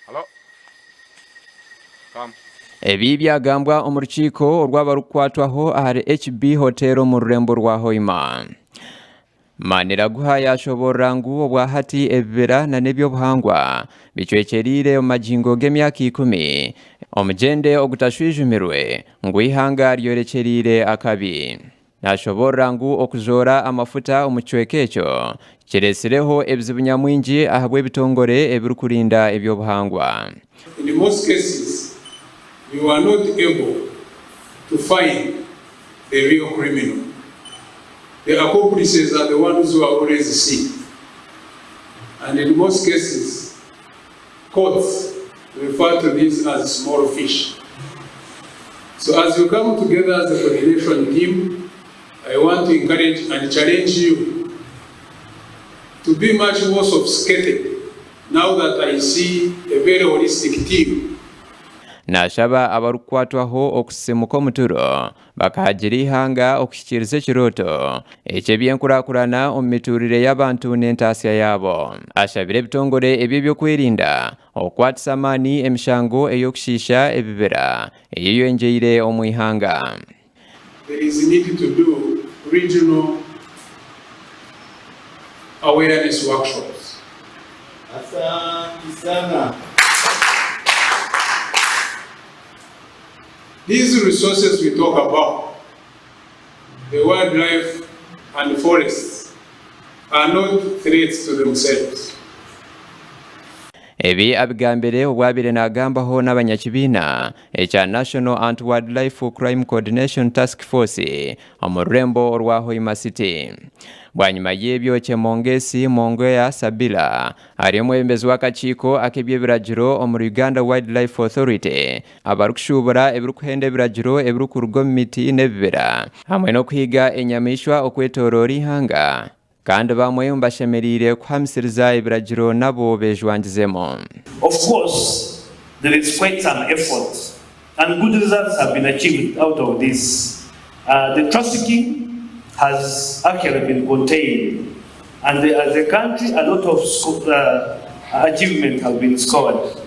Hello? Come. Ebi byagambwa omu rukiiko orw'abarukwatwaho ahari HB Hotel mu rurembo rwa Hoima. Maniraguha yashoborra ngu obwahati ebibira na n'ebyobuhangwa bicwekyerire omu magingo g'emyaka 10 omugende ogutashwijumirwe ngu ihanga ryorekyerire akabi. Nashoborra ngu okuzoora amafuta omu kicweka ekyo kiresireho ebizibu nyamwingi ahabwa ebitongore ebirikurinda ebyobuhangwa. In most cases, you are not able to find the real criminal. The accomplices are the ones who are always seen. And in most cases, courts refer to these as small fish. So as you come together as a coordination team, I want to encourage and challenge you to be much more sophisticated now that I see a very holistic team. Nashaba abarukwatwaho okusimuka omuturo bakahagira ihanga okushikiriza ekiroto eky'ebyenkurakurana omu miturire y'abantu n'entaasya yabo. Ashabire ebitongore ebyo by'okwerinda okukwatisa amaani emishango ey'okushiisha ebibira eyeyongeire omu ihanga. There is need to do regional awareness workshops. Asante sana. These resources we talk about, the wildlife and the forests, are not threats to themselves. Ebi abigambire obwabire nagambaho n'abanyakibiina ekya National Anti-Wildlife Crime Coordination Task Force omu rurembo rwa Hoima City. Bwanyuma y'ebyo Chemongesi Mongoya Sabila ari omwebembezi w'akakiiko ak'ebyebiragiro omu Uganda Wildlife Authority abarukushubura ebirikuhenda ebiragiro ebirikuruga omu miti n'ebibira hamwe n'okuhiga enyamaishwa okwetooroora ihanga kandi bamwe mbashemerire kuhamisiriza ebiragiro nabo bejwangizemo. Of course, there is quite some effort and good results have been achieved out of this. The trafficking has actually been contained, and as a country, a lot of achievement has been scored.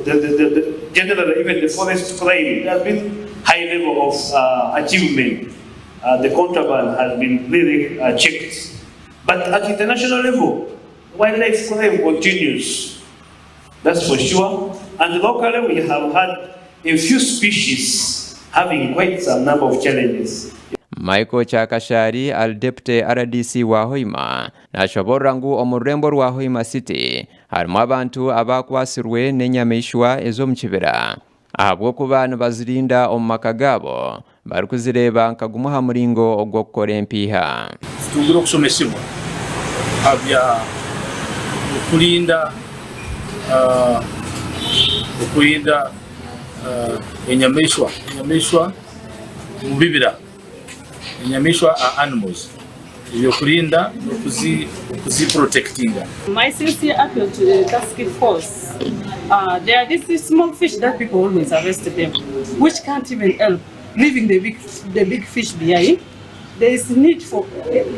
Generally, even the forest crime, there has been high level of achievement. The contraband has been really checked. But at international level, wildlife crime continues. That's for sure. And locally, we have had a few species having quite some number of challenges. Michael Chakashari al deputy RDC wa Hoima nashoborra ngu omu rurembo rwa Hoima City harimu abantu abakwasirwe n'enyamaishwa ez'omu kibira ahabw'okuba nibazirinda omu maka gaabo barikuzireba nkagumuha muringo ogw'okukora empiiha. Tugira okusomesebwa abya okulinda enyamaishwa mu bibira. Enyamaishwa are animals. Ebyokulinda n'okuziprotectinga. My sincere appeal to the task force, there are these small fish that people always arrest them, which can't even help, leaving the big fish behind. There is need for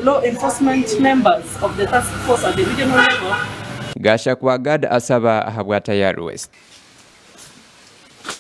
law enforcement members of the task force at the regional level. Gasha kwa Gad asaba ahabwa Tayari West.